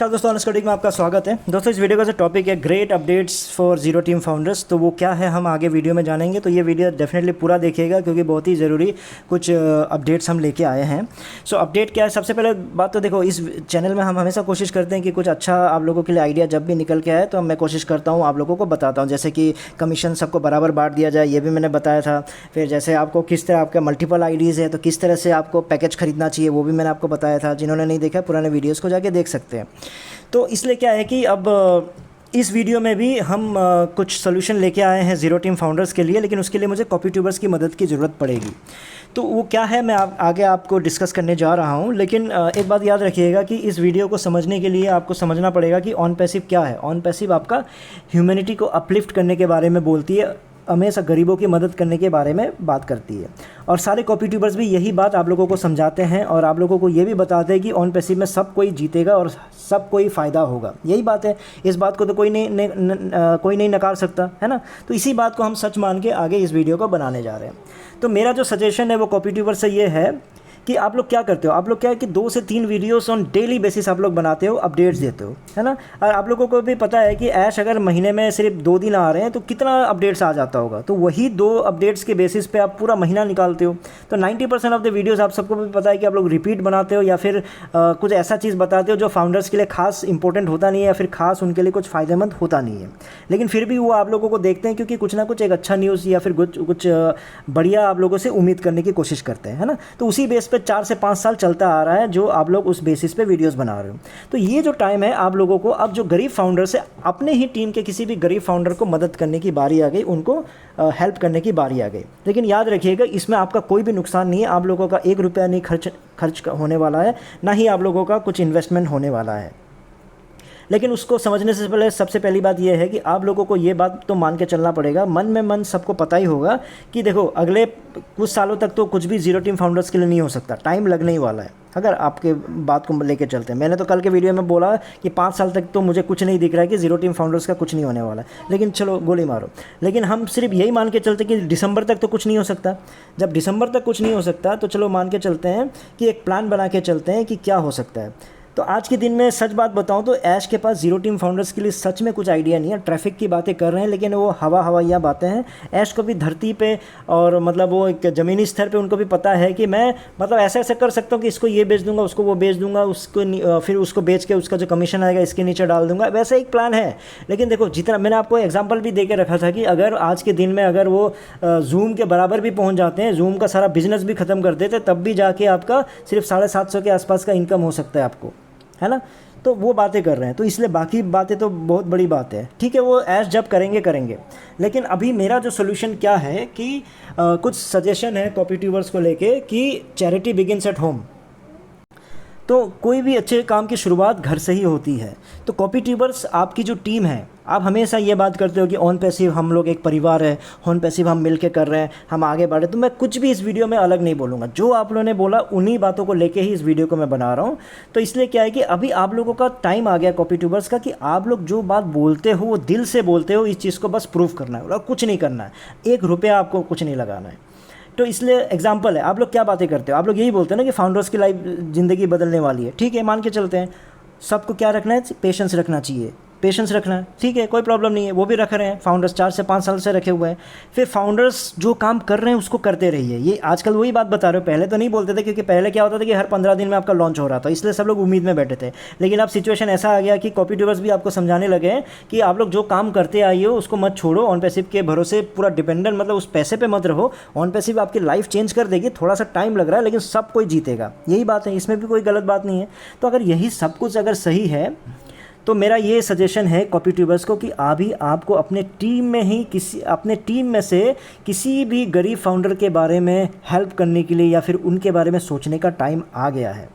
दोस्तों अनस्कटिंग में आपका स्वागत है। दोस्तों इस वीडियो का जो टॉपिक है great updates for zero team founders, तो वो क्या है हम आगे वीडियो में जानेंगे। तो ये वीडियो डेफिनेटली पूरा देखिएगा क्योंकि बहुत ही ज़रूरी कुछ अपडेट्स हम लेके आए हैं। सो अपडेट क्या है, सबसे पहले बात तो देखो, इस चैनल में हम हमेशा कोशिश करते हैं कि कुछ अच्छा आप लोगों के लिए आइडिया जब भी निकल के आए तो मैं कोशिश करता हूँ आप लोगों को बताता हूँ। जैसे कि कमीशन सबको बराबर बांट दिया जाए, ये भी मैंने बताया था। फिर जैसे आपको किस तरह आपका मल्टीपल आईडीज़ है तो किस तरह से आपको पैकेज खरीदना चाहिए वो भी मैंने आपको बताया था। जिन्होंने नहीं देखा पुराने वीडियोज़ को जाके देख सकते हैं। तो इसलिए क्या है कि अब इस वीडियो में भी हम कुछ सोल्यूशन लेके आए हैं ज़ीरो टीम फाउंडर्स के लिए, लेकिन उसके लिए मुझे कॉपी ट्यूबर्स की मदद की ज़रूरत पड़ेगी। तो वो क्या है मैं आगे आपको डिस्कस करने जा रहा हूँ। लेकिन एक बात याद रखिएगा कि इस वीडियो को समझने के लिए आपको समझना पड़ेगा कि ऑन पैसिव क्या है। ऑन पैसिव आपका ह्यूमैनिटी को अपलिफ्ट करने के बारे में बोलती है, हमेशा गरीबों की मदद करने के बारे में बात करती है। और सारे कॉपी ट्यूबर्स भी यही बात आप लोगों को समझाते हैं और आप लोगों को ये भी बताते हैं कि ऑन पैसिव में सब कोई जीतेगा और सब कोई फ़ायदा होगा। यही बात है, इस बात को तो कोई नहीं नकार सकता है ना। तो इसी बात को हम सच मान के आगे इस वीडियो को बनाने जा रहे हैं। तो मेरा जो सजेशन है वो कॉपी ट्यूबर से ये है कि आप लोग क्या करते हो, आप लोग क्या है कि 2 से 3 वीडियोस ऑन डेली बेसिस आप लोग बनाते हो, अपडेट्स देते हो, है ना। और आप लोगों को भी पता है कि ऐश अगर महीने में सिर्फ 2 दिन आ रहे हैं तो कितना अपडेट्स आ जाता होगा। तो वही 2 अपडेट्स के बेसिस पे आप पूरा महीना निकालते हो। तो 90% ऑफ द वीडियोज़ आप सबको भी पता है कि आप लोग रिपीट बनाते हो या फिर कुछ ऐसा चीज़ बताते हो जो फाउंडर्स के लिए खास इंपॉर्टेंट होता नहीं है या फिर खास उनके लिए कुछ फ़ायदेमंद होता नहीं है। लेकिन फिर भी वो आप लोगों को देखते हैं क्योंकि कुछ ना कुछ एक अच्छा न्यूज़ या फिर कुछ बढ़िया आप लोगों से उम्मीद करने की कोशिश करते हैं, है ना। तो उसी बेस पर 4 से 5 साल चलता आ रहा है जो आप लोग उस बेसिस पे वीडियोस बना रहे हो। तो ये जो टाइम है आप लोगों को, अब जो गरीब फाउंडर्स है अपने ही टीम के किसी भी गरीब फाउंडर को मदद करने की बारी आ गई, उनको हेल्प करने की बारी आ गई। लेकिन याद रखिएगा इसमें आपका कोई भी नुकसान नहीं है, आप लोगों का 1 रुपया नहीं खर्च होने वाला है, ना ही आप लोगों का कुछ इन्वेस्टमेंट होने वाला है। लेकिन उसको समझने से पहले सबसे पहली बात यह है कि आप लोगों को ये बात तो मान के चलना पड़ेगा, मन में मन सबको पता ही होगा कि देखो अगले कुछ सालों तक तो कुछ भी ज़ीरो टीम फाउंडर्स के लिए नहीं हो सकता, टाइम लगने ही वाला है। अगर आपके बात को लेके चलते हैं, मैंने तो कल के वीडियो में बोला कि 5 साल तक तो मुझे कुछ नहीं दिख रहा है कि ज़ीरो टीम फाउंडर्स का कुछ नहीं होने वाला है, लेकिन चलो गोली मारो। लेकिन हम सिर्फ यही मान के चलते कि दिसंबर तक तो कुछ नहीं हो सकता। जब दिसंबर तक कुछ नहीं हो सकता तो चलो मान के चलते हैं कि एक प्लान बना के चलते हैं कि क्या हो सकता है। तो आज के दिन में सच बात बताऊं तो ऐश के पास ज़ीरो टीम फाउंडर्स के लिए सच में कुछ आइडिया नहीं है। ट्रैफिक की बातें कर रहे हैं लेकिन वो हवाइया बातें हैं। ऐश को भी धरती पे और मतलब वो एक ज़मीनी स्तर पे उनको भी पता है कि मैं मतलब ऐसा ऐसा कर सकता हूँ कि इसको ये बेच दूंगा, उसको वो बेच दूंगा, उसको फिर उसको बेच के उसका जो कमीशन आएगा इसके नीचे डाल दूंगा, वैसा एक प्लान है। लेकिन देखो जितना मैंने आपको एग्जाम्पल भी दे के रखा था कि अगर आज के दिन में अगर वो जूम के बराबर भी पहुँच जाते हैं, जूम का सारा बिजनेस भी ख़त्म कर देते, तब भी जाके आपका सिर्फ 750 के आसपास का इनकम हो सकता है आपको, है ना। तो वो बातें कर रहे हैं, तो इसलिए बाकी बातें तो बहुत बड़ी बात है। ठीक है, वो ऐश जब करेंगे। लेकिन अभी मेरा जो सोल्यूशन क्या है कि कुछ सजेशन है कॉपी ट्यूबर्स को लेके कि चैरिटी बिगिन्स एट होम। तो कोई भी अच्छे काम की शुरुआत घर से ही होती है। तो कॉपी ट्यूबर्स आपकी जो टीम है, आप हमेशा ये बात करते हो कि ऑन पैसिव हम लोग एक परिवार है, ऑन पैसिव हम मिल के कर रहे हैं, हम आगे बढ़े। तो मैं कुछ भी इस वीडियो में अलग नहीं बोलूँगा, जो आप लोगों ने बोला उन्हीं बातों को लेके ही इस वीडियो को मैं बना रहा हूँ। तो इसलिए क्या है कि अभी आप लोगों का टाइम आ गया कॉपी ट्यूबर्स का कि आप लोग जो बात बोलते हो वो दिल से बोलते हो, इस चीज़ को बस प्रूव करना है और कुछ नहीं करना है। 1 रुपया आपको कुछ नहीं लगाना है। तो इसलिए एग्जाम्पल है, आप लोग क्या बातें करते हो, आप लोग यही बोलते हैं ना कि फाउंडर्स की लाइफ ज़िंदगी बदलने वाली है। ठीक है, मान के चलते हैं, सबको क्या रखना है, पेशेंस रखना चाहिए, पेशेंस रखना है। ठीक है, कोई प्रॉब्लम नहीं है, वो भी रख रहे हैं फाउंडर्स, 4 से 5 साल से रखे हुए हैं। फिर फाउंडर्स जो काम कर रहे हैं उसको करते रहिए। ये आजकल वही बात बता रहे हो, पहले तो नहीं बोलते थे क्योंकि पहले क्या होता था कि हर 15 दिन में आपका लॉन्च हो रहा था, इसलिए सब लोग उम्मीद में बैठे थे। लेकिन अब सिचुएशन ऐसा आ गया कि कॉपी ट्यूबर्स भी आपको समझाने लगे हैं कि आप लोग जो काम करते आइए हो उसको मत छोड़ो, ऑन पैसिव के भरोसे पूरा डिपेंडेंट मतलब उस पैसे पे मत रहो। ऑन पैसिव आपकी लाइफ चेंज कर देगी, थोड़ा सा टाइम लग रहा है लेकिन सब कोई जीतेगा, यही बात है, इसमें भी कोई गलत बात नहीं है। तो अगर यही सब कुछ अगर सही है तो मेरा ये सजेशन है कॉपी ट्यूबर्स को कि अभी आपको अपने टीम में से किसी भी गरीब फाउंडर के बारे में हेल्प करने के लिए या फिर उनके बारे में सोचने का टाइम आ गया है।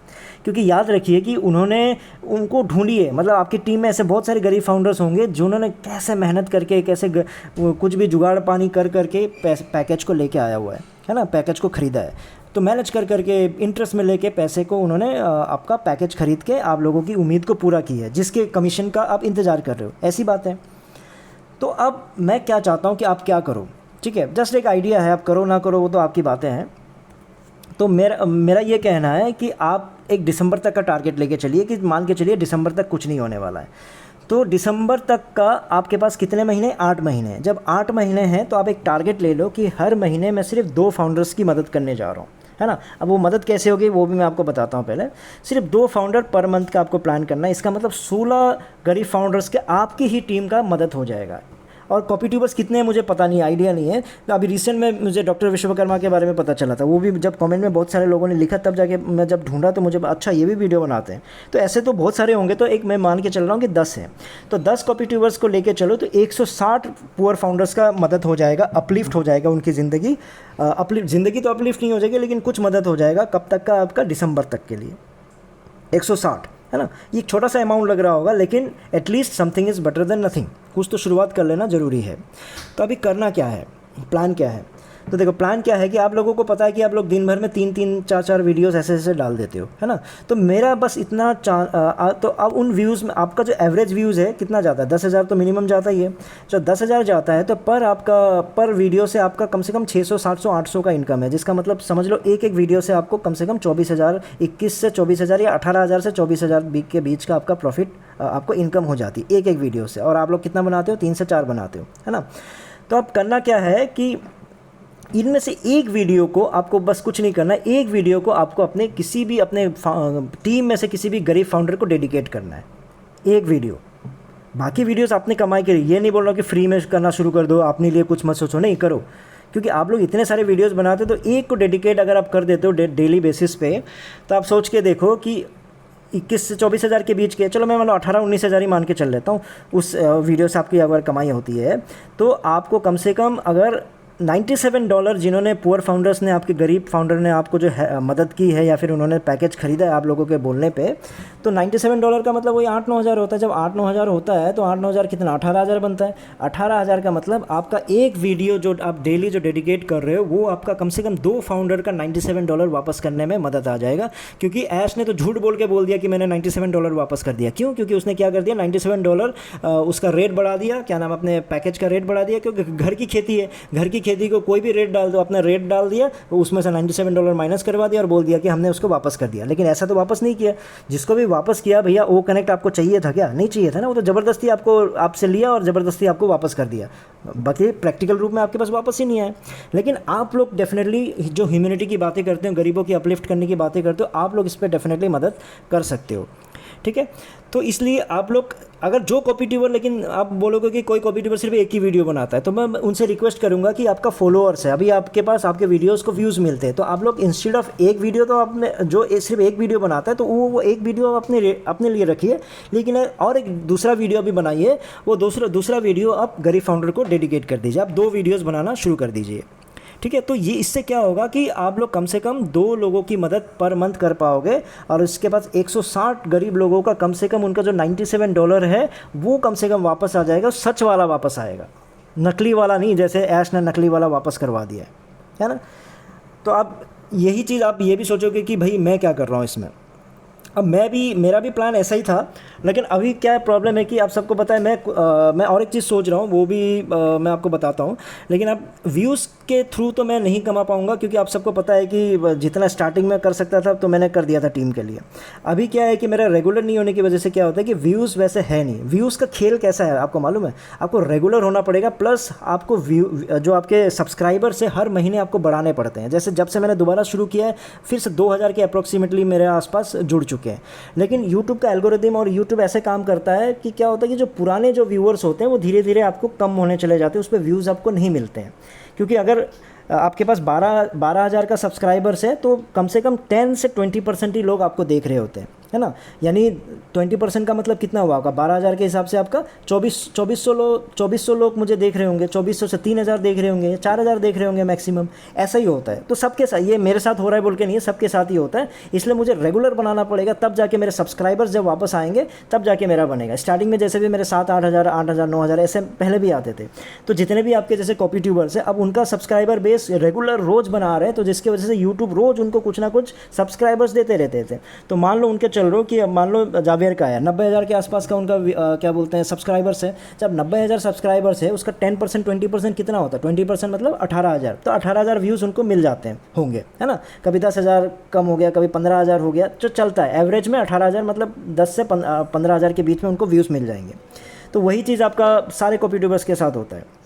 क्योंकि याद रखिए कि उनको ढूंढिए, मतलब आपकी टीम में ऐसे बहुत सारे गरीब फाउंडर्स होंगे जिन्होंने कैसे मेहनत करके कैसे कुछ भी जुगाड़ पानी कर करके पैकेज को लेके आया हुआ है ना, पैकेज को ख़रीदा है। तो मैनेज कर करके इंटरेस्ट में लेके पैसे को उन्होंने आपका पैकेज खरीद के आप लोगों की उम्मीद को पूरा किया है, जिसके कमीशन का आप इंतज़ार कर रहे हो, ऐसी बात है। तो अब मैं क्या चाहता हूँ कि आप क्या करो, ठीक है, जस्ट एक आइडिया है, आप करो ना करो वो तो आपकी बातें हैं। तो मेरा ये कहना है कि आप एक दिसंबर तक का टारगेट लेके चलिए कि मान के चलिए दिसंबर तक कुछ नहीं होने वाला है, तो दिसंबर तक का आपके पास कितने महीने, 8 महीने हैं। जब 8 महीने हैं तो आप एक टारगेट ले लो कि हर महीने मैं सिर्फ 2 फाउंडर्स की मदद करने जा रहा हूँ, है ना। अब वो मदद कैसे होगी वो भी मैं आपको बताता हूँ। पहले सिर्फ 2 फाउंडर पर मंथ का आपको प्लान करना है। इसका मतलब 16 गरीब फाउंडर्स के आपकी ही टीम का मदद हो जाएगा। और कॉपी ट्यूबर्स कितने हैं मुझे पता नहीं, आइडिया नहीं है। तो अभी रिसेंट में मुझे डॉक्टर विश्वकर्मा के बारे में पता चला था, वो भी जब कमेंट में बहुत सारे लोगों ने लिखा तब जाके मैं जब ढूंढा तो मुझे अच्छा ये भी वीडियो बनाते हैं। तो ऐसे तो बहुत सारे होंगे, तो एक मैं मान के चल रहा हूँ कि 10 हैं। तो 10 कॉपी ट्यूबर्स को लेके चलो तो 160 पुअर फाउंडर्स का मदद हो जाएगा, अपलिफ्ट हो जाएगा उनकी ज़िंदगी। ज़िंदगी तो अपलिफ्ट नहीं हो जाएगी लेकिन कुछ मदद हो जाएगा। कब तक का, आपका दिसंबर तक के लिए 160, है ना। ये एक छोटा सा अमाउंट लग रहा होगा लेकिन at least something is better than nothing. कुछ तो शुरुआत कर लेना ज़रूरी है। तो अभी करना क्या है, प्लान क्या है? तो देखो प्लान क्या है कि आप लोगों को पता है कि आप लोग दिन भर में 3-3, 4-4 वीडियोस ऐसे डाल देते हो, है ना। तो मेरा बस इतना तो अब उन व्यूज़ में आपका जो एवरेज व्यूज़ है कितना जाता है, 10,000 तो मिनिमम जाता ही है। जब 10,000 जाता है तो पर वीडियो से आपका कम से कम 600, 700, 800 का इनकम है। जिसका मतलब समझ लो एक वीडियो से आपको कम से कम 24,000, 21 से 24,000 या 18,000 से 24,000 के बीच का आपका प्रॉफिट, आपको इनकम हो जाती है एक वीडियो से। और आप लोग कितना बनाते हो, 3 से 4 बनाते हो, है ना। तो अब करना क्या है कि इनमें से एक वीडियो को आपको बस कुछ नहीं करना है, एक वीडियो को आपको अपने किसी भी अपने टीम में से किसी भी गरीब फाउंडर को डेडिकेट करना है, एक वीडियो। बाकी वीडियोस आपने कमाई के लिए, ये नहीं बोल रहा कि फ्री में करना शुरू कर दो, अपने लिए कुछ मत सोचो, नहीं करो। क्योंकि आप लोग इतने सारे वीडियोस बनाते हो तो एक को डेडिकेट अगर आप कर देते हो डेली बेसिस पे, तो आप सोच के देखो कि 21 से 24,000 के बीच के, चलो मैं मतलब 18-19,000 ही मान के चल लेता हूँ, उस वीडियो से आपकी अगर कमाई होती है तो आपको कम से कम अगर $97 जिन्होंने पुअर फाउंडर्स ने, आपके गरीब फाउंडर ने आपको जो है मदद की है या फिर उन्होंने पैकेज ख़रीदा है आप लोगों के बोलने पे, तो $97 का मतलब वही 8-9 हज़ार होता है। जब 8-9 हज़ार होता है तो 8-9 हज़ार कितना, 18,000 बनता है। 18,000 का मतलब आपका एक वीडियो जो आप डेली जो डेडिकेट कर रहे हो वो आपका कम से कम 2 फाउंडर का $97 वापस करने में मदद आ जाएगा। क्योंकि ऐश ने तो झूठ बोल के बोल दिया कि मैंने $97 वापस कर दिया। क्यों? क्योंकि उसने क्या कर दिया, $97 उसका रेट बढ़ा दिया, क्या नाम, अपने पैकेज का रेट बढ़ा दिया। क्योंकि घर की खेती है, घर की खेती को कोई भी रेट डाल दो, अपना रेट डाल दिया तो उसमें से $97 माइनस करवा दिया और बोल दिया कि हमने उसको वापस कर दिया। लेकिन ऐसा तो वापस नहीं किया। जिसको भी वापस किया, भैया वो कनेक्ट आपको चाहिए था क्या? नहीं चाहिए था ना। वो तो ज़बरदस्ती आपसे लिया और ज़बरदस्ती आपको वापस कर दिया। बाकी प्रैक्टिकल रूप में आपके पास वापस ही नहीं आया। लेकिन आप लोग डेफिनेटली जो ह्यूमैनिटी की बातें करते हो, गरीबों की अपलिफ्ट करने की बातें करते हो, आप लोग इस पर डेफिनेटली मदद कर सकते हो, ठीक है। तो इसलिए आप लोग अगर जो कॉपी ट्यूबर, लेकिन आप बोलोगे कि कोई कॉपी ट्यूबर सिर्फ एक ही वीडियो बनाता है, तो मैं उनसे रिक्वेस्ट करूंगा कि आपका फॉलोअर्स है, अभी आपके पास आपके वीडियोस को व्यूज़ मिलते हैं, तो आप लोग इंस्टेड ऑफ एक वीडियो, तो आपने जो सिर्फ एक वीडियो बनाता है तो वो एक वीडियो अपने लिए रखिए, लेकिन और एक दूसरा वीडियो भी बनाइए। वो दूसरा वीडियो आप गरीब फाउंडर को डेडिकेट कर दीजिए। आप 2 वीडियोज़ बनाना शुरू कर दीजिए, ठीक है। तो ये इससे क्या होगा कि आप लोग कम से कम 2 लोगों की मदद पर मंथ कर पाओगे और उसके बाद 160 गरीब लोगों का कम से कम उनका जो $97 है वो कम से कम वापस आ जाएगा। सच वाला वापस आएगा, नकली वाला नहीं, जैसे ऐश ने नकली वाला वापस करवा दिया है ना। तो आप यही चीज़ आप ये भी सोचोगे कि भाई मैं क्या कर रहा हूँ इसमें। अब मेरा भी प्लान ऐसा ही था, लेकिन अभी क्या प्रॉब्लम है कि आप सबको पता है मैं और एक चीज़ सोच रहा हूँ, वो भी मैं आपको बताता हूँ। लेकिन अब व्यूज़ के थ्रू तो मैं नहीं कमा पाऊँगा, क्योंकि आप सबको पता है कि जितना स्टार्टिंग में कर सकता था तो मैंने कर दिया था टीम के लिए। अभी क्या है कि मेरा रेगुलर नहीं होने की वजह से क्या होता है कि व्यूज़ वैसे है नहीं। व्यूज़ का खेल कैसा है आपको मालूम है, आपको रेगुलर होना पड़ेगा, प्लस आपको जो आपके सब्सक्राइबर से हर महीने आपको बढ़ाने पड़ते हैं। जैसे जब से मैंने दोबारा शुरू किया है फिर से 2,000 के अप्रॉक्सीमेटली मेरे आसपास जुड़ चुके हैं। लेकिन यूट्यूब का एल्गोरिदम और यूट्यूब ऐसे काम करता है कि क्या होता है कि जो पुराने जो व्यूअर्स होते हैं वो धीरे धीरे आपको कम होने चले जाते हैं, उस पर व्यूज़ आपको नहीं मिलते हैं। क्योंकि अगर आपके पास 12,000 का सब्सक्राइबर्स है तो कम से कम 10 से 20% ही लोग आपको देख रहे होते हैं, है ना। यानी 20% का मतलब कितना हुआ होगा, 12,000 के हिसाब से आपका 2400 लोग मुझे देख रहे होंगे, 2400 से 3,000 देख रहे होंगे, 4,000 देख रहे होंगे मैक्सिमम। ऐसा ही होता है। तो सबके साथ, ये मेरे साथ हो रहा है बोल के नहीं है, सबके साथ ही होता है। इसलिए मुझे रेगुलर बनाना पड़ेगा, तब जाके मेरे सब्सक्राइबर्स जब वापस आएंगे तब जाके मेरा बनेगा। स्टार्टिंग में जैसे भी मेरे 7-8 हज़ार 9,000 ऐसे पहले भी आते थे। तो जितने भी आपके जैसे कॉपी ट्यूबर्स हैं अब उनका सब्सक्राइबर बेस रेगुलर रोज़ बना रहे हैं, तो जिसकी वजह से यूट्यूब रोज़ उनको कुछ ना कुछ सब्सक्राइबर्स देते रहते थे। तो मान लो उनके चल रहे हो कि अब मान लो जावेर का है 90,000 के आसपास का उनका क्या बोलते हैं सब्सक्राइबर्स है। जब 90,000 सब्सक्राइबर्स है उसका 10% 20% कितना होता है? 20% मतलब 18,000। तो 18,000 व्यूज़ उनको मिल जाते हैं होंगे, है ना। कभी 10,000 कम हो गया, कभी 15,000 हो गया, जो चलता है एवरेज में 18,000 मतलब 10 से 15,000 के बीच में उनको व्यूज़ मिल जाएंगे। तो वही चीज़ आपका सारे कॉपी ट्यूबर्स के साथ होता है।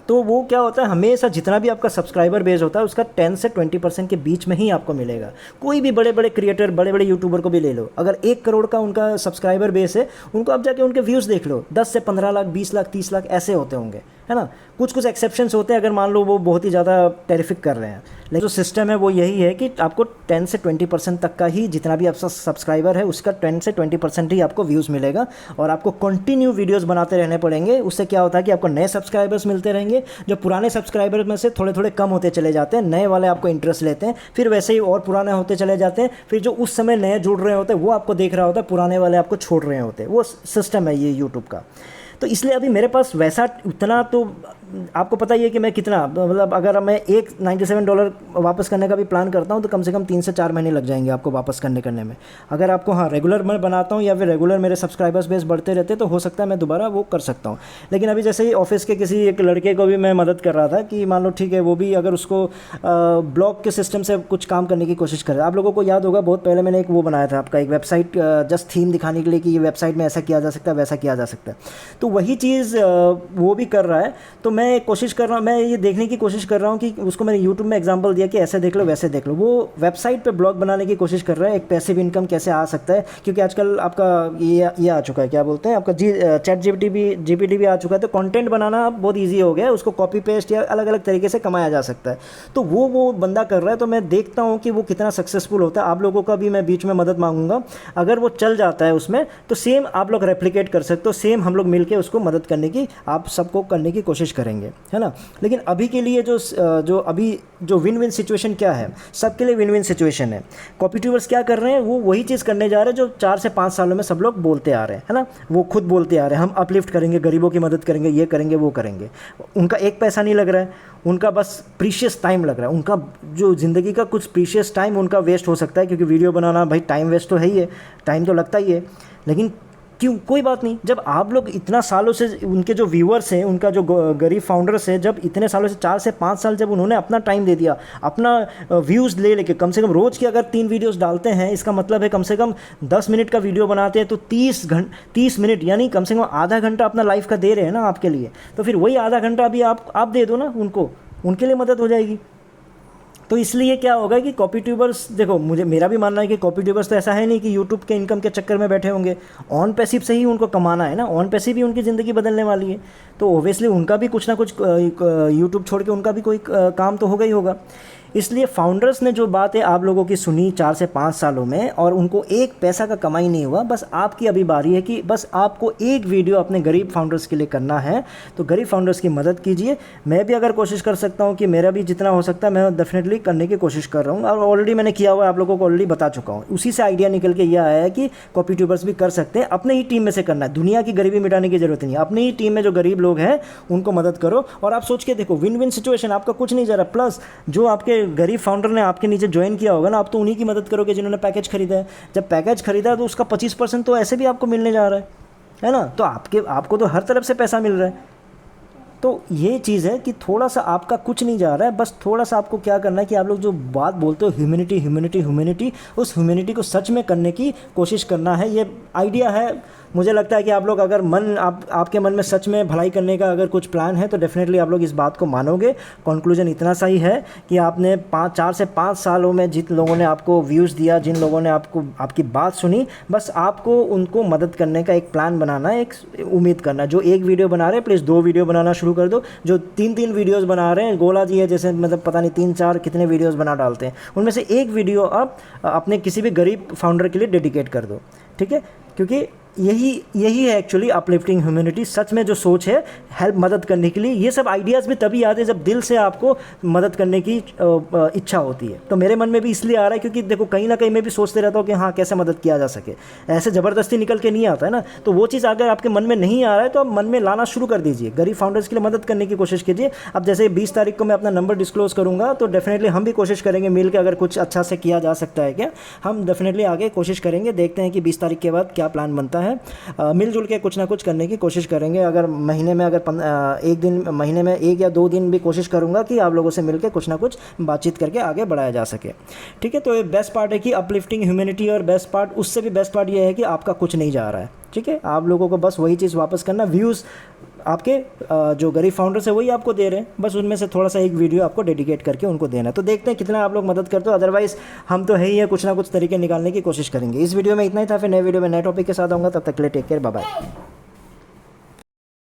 तो वो क्या होता है, हमेशा जितना भी आपका सब्सक्राइबर बेस होता है उसका 10 से 20% के बीच में ही आपको मिलेगा। कोई भी बड़े बड़े क्रिएटर, बड़े बड़े यूट्यूबर को भी ले लो, अगर 1 करोड़ का उनका सब्सक्राइबर बेस है, उनको अब जाके उनके व्यूज़ देख लो, 10 से 15 लाख, 20 लाख, 30 लाख ऐसे होते होंगे, है ना। कुछ एक्सेप्शंस होते हैं अगर मान लो वो बहुत ही ज़्यादा टेरिफिक कर रहे हैं, लेकिन जो सिस्टम है वो यही है कि आपको 10 से 20% तक का ही, जितना भी आपका सब्सक्राइबर है उसका 10 से 20% ही आपको व्यूज़ मिलेगा। और आपको कंटिन्यू वीडियोस बनाते रहने पड़ेंगे। उससे क्या होता है कि आपको नए सब्सक्राइबर्स मिलते रहेंगे, जो पुराने सब्सक्राइबर में से थोड़े थोड़े कम होते चले जाते हैं, नए वाले आपको इंटरेस्ट लेते हैं, फिर वैसे ही और पुराने होते चले जाते हैं, फिर जो उस समय नए जुड़ रहे होते हैं वो आपको देख रहा होता है, पुराने वाले आपको छोड़ रहे होते हैं। वो सिस्टम है ये यूट्यूब का। तो इसलिए अभी मेरे पास वैसा उतना तो आपको पता ही है कि मैं कितना, मतलब अगर मैं एक $97 वापस करने का भी प्लान करता हूँ तो कम से कम 3 से 4 महीने लग जाएंगे आपको वापस करने में। अगर आपको हाँ रेगुलर मैं बनाता हूँ या फिर रेगुलर मेरे सब्सक्राइबर्स बेस बढ़ते रहते तो हो सकता है मैं दोबारा वो कर सकता हूँ। लेकिन अभी जैसे ही ऑफिस के किसी एक लड़के को भी मैं मदद कर रहा था कि मान लो ठीक है वो भी अगर उसको ब्लॉग के सिस्टम से कुछ काम करने की कोशिश कर रहा है। आप लोगों को याद होगा बहुत पहले मैंने एक वो बनाया था आपका एक वेबसाइट, जस्ट थीम दिखाने के लिए कि ये वेबसाइट में ऐसा किया जा सकता है, वैसा किया जा सकता है। तो वही चीज़ वो भी कर रहा है। तो मैं कोशिश कर रहा हूँ, मैं ये देखने की कोशिश कर रहा हूँ कि उसको मैंने यूट्यूब में एग्जांपल दिया कि ऐसे देख लो वैसे देख लो। वो वेबसाइट पे ब्लॉग बनाने की कोशिश कर रहा है, एक पैसिव इनकम कैसे आ सकता है, क्योंकि आजकल आपका ये आ चुका है, क्या बोलते हैं आपका चैट जीपीटी भी आ चुका है। तो कंटेंट बनाना बहुत ईजी हो गया है, उसको कॉपी पेस्ट या अलग अलग तरीके से कमाया जा सकता है। तो वो बंदा कर रहा है, तो मैं देखता हूँ कि वो कितना सक्सेसफुल होता है। आप लोगों का भी मैं बीच में मदद मांगूंगा, अगर वो चल जाता है उसमें तो सेम आप लोग रेप्लिकेट कर सकते हो, सेम हम लोग मिलकर उसको मदद करने की, आप सबको करने की कोशिश करेंगे, है ना। लेकिन अभी के लिए जो विन विन सिचुएशन क्या है, सबके लिए विन विन सिचुएशन है। कॉपी ट्यूबर्स क्या कर रहे हैं, वो वही चीज़ करने जा रहे हैं जो 4 से 5 सालों में सब लोग बोलते आ रहे हैं, है ना। वो खुद बोलते आ रहे हैं हम अपलिफ्ट करेंगे, गरीबों की मदद करेंगे, ये करेंगे वो करेंगे। उनका एक पैसा नहीं लग रहा है, उनका बस प्रीशियस टाइम लग रहा है। उनका जो ज़िंदगी का कुछ प्रीशियस टाइम उनका वेस्ट हो सकता है, क्योंकि वीडियो बनाना भाई टाइम वेस्ट तो है ही है, टाइम तो लगता ही है। लेकिन क्यों, कोई बात नहीं, जब आप लोग इतना सालों से उनके जो व्यूअर्स हैं, उनका जो गरीब फाउंडर्स है, जब इतने सालों से 4 से 5 साल जब उन्होंने अपना टाइम दे दिया, अपना व्यूज़ ले लेके, कम से कम रोज़ की अगर 3 वीडियोस डालते हैं, इसका मतलब है कम से कम 10 मिनट का वीडियो बनाते हैं तो 30 मिनट यानी कम से कम आधा घंटा अपना लाइफ का दे रहे हैं ना आपके लिए। तो फिर वही आधा घंटा अभी आप दे दो ना उनको, उनके लिए मदद हो जाएगी। तो इसलिए क्या होगा कि कॉपी ट्यूबर्स, देखो मेरा भी मानना है कि कॉपी ट्यूबर्स तो ऐसा है नहीं कि यूट्यूब के इनकम के चक्कर में बैठे होंगे, ऑन पैसिव से ही उनको कमाना है ना, ऑन पैसिव ही उनकी ज़िंदगी बदलने वाली है। तो ओबियसली उनका भी कुछ ना कुछ यूट्यूब छोड़ के उनका भी कोई काम तो होगा ही होगा। इसलिए फाउंडर्स ने जो बात है आप लोगों की सुनी 4 से 5 सालों में, और उनको एक पैसा का कमाई नहीं हुआ। बस आपकी अभी बारी है कि बस आपको एक वीडियो अपने गरीब फाउंडर्स के लिए करना है, तो गरीब फाउंडर्स की मदद कीजिए। मैं भी अगर कोशिश कर सकता हूँ कि मेरा भी जितना हो सकता है मैं डेफिनेटली करने की कोशिश कर रहा हूँ, और ऑलरेडी मैंने किया हुआ है, आप लोगों को ऑलरेडी बता चुका हूँ। उसी से आइडिया निकल के ये आया है कि कॉपी ट्यूबर्स भी कर सकते हैं, अपने ही टीम में से करना है। दुनिया की गरीबी मिटाने की जरूरत नहीं है, अपनी ही टीम में जो गरीब लोग हैं उनको मदद करो। और आप सोच के देखो, विन विन सिचुएशन, आपका कुछ नहीं जा रहा, प्लस जो आपके गरीब फाउंडर ने आपके नीचे ज्वाइन किया होगा ना, आप तो उन्हीं की मदद करोगे जिन्होंने पैकेज खरीदा है। जब पैकेज खरीदा है तो उसका 25% तो ऐसे भी आपको मिलने जा रहा है ना। तो आपको तो हर तरफ से पैसा मिल रहा है। तो ये चीज़ है कि थोड़ा सा आपका कुछ नहीं जा रहा है, बस थोड़ा सा आपको क्या करना है कि आप लोग जो बात बोलते हो ह्यूमैनिटी ह्यूमैनिटी ह्यूमैनिटी, उस ह्यूमैनिटी को सच में करने की कोशिश करना है। ये आइडिया है, मुझे लगता है कि आप लोग अगर आपके मन में सच में भलाई करने का अगर कुछ प्लान है तो डेफिनेटली आप लोग इस बात को मानोगे। कंक्लूजन इतना सही है कि आपने 4 से 5 सालों में जिन लोगों ने आपको व्यूज़ दिया, जिन लोगों ने आपकी बात सुनी, बस आपको उनको मदद करने का एक प्लान बनाना है, एक उम्मीद करना है। जो एक वीडियो बना रहे हैं प्लीज़ 2 वीडियो बनाना शुरू कर दो। जो 3 वीडियोज़ बना रहे हैं, गोला जी है जैसे, मतलब पता नहीं 3-4 कितने वीडियोज़ बना डालते हैं, उनमें से एक वीडियो आप अपने किसी भी गरीब फाउंडर के लिए डेडिकेट कर दो, ठीक है। क्योंकि यही है एक्चुअली अपलिफ्टिंग ह्यूमैनिटी, सच में जो सोच है हेल्प मदद करने के लिए। ये सब आइडियाज़ भी तभी आते हैं जब दिल से आपको मदद करने की इच्छा होती है। तो मेरे मन में भी इसलिए आ रहा है क्योंकि देखो कहीं ना कहीं मैं भी सोचते रहता हूँ कि हाँ कैसे मदद किया जा सके, ऐसे ज़बरदस्ती निकल के नहीं आता है ना। तो वो चीज़ अगर आपके मन में नहीं आ रहा है तो आप मन में लाना शुरू कर दीजिए, गरीब फाउंडर्स के लिए मदद करने की कोशिश कीजिए। अब जैसे 20 तारीख को मैं अपना नंबर डिस्क्लोज़ करूँगा तो डेफिनेटली हम भी कोशिश करेंगे मिल के, अगर कुछ अच्छा से किया जा सकता है क्या, हम डेफिनेटली आगे कोशिश करेंगे। देखते हैं कि 20 तारीख के बाद क्या प्लान बनता है। मिलजुल के कुछ ना कुछ करने की कोशिश करेंगे। अगर महीने में एक दिन, महीने में 1 या 2 दिन भी कोशिश करूँगा कि आप लोगों से मिलकर कुछ ना कुछ बातचीत करके आगे बढ़ाया जा सके। ठीक है, तो ये बेस्ट पार्ट है कि अपलिफ्टिंग ह्यूमैनिटी, और बेस्ट पार्ट, उससे भी बेस्ट पार्ट ये है कि आपका कुछ नहीं जा रहा है। ठीक है, आप लोगों को बस वही चीज़ वापस करना, व्यूज़ आपके जो गरीब फाउंडर्स है वही आपको दे रहे हैं, बस उनमें से थोड़ा सा एक वीडियो आपको डेडिकेट करके उनको देना है। तो देखते हैं कितना आप लोग मदद करते हो, अदरवाइज़ हम तो है ही है, कुछ ना कुछ तरीके निकालने की कोशिश करेंगे। इस वीडियो में इतना ही था, फिर नए वीडियो में नए टॉपिक के साथ आऊँगा, तब तक के लिए टेक केयर, बाय बाय।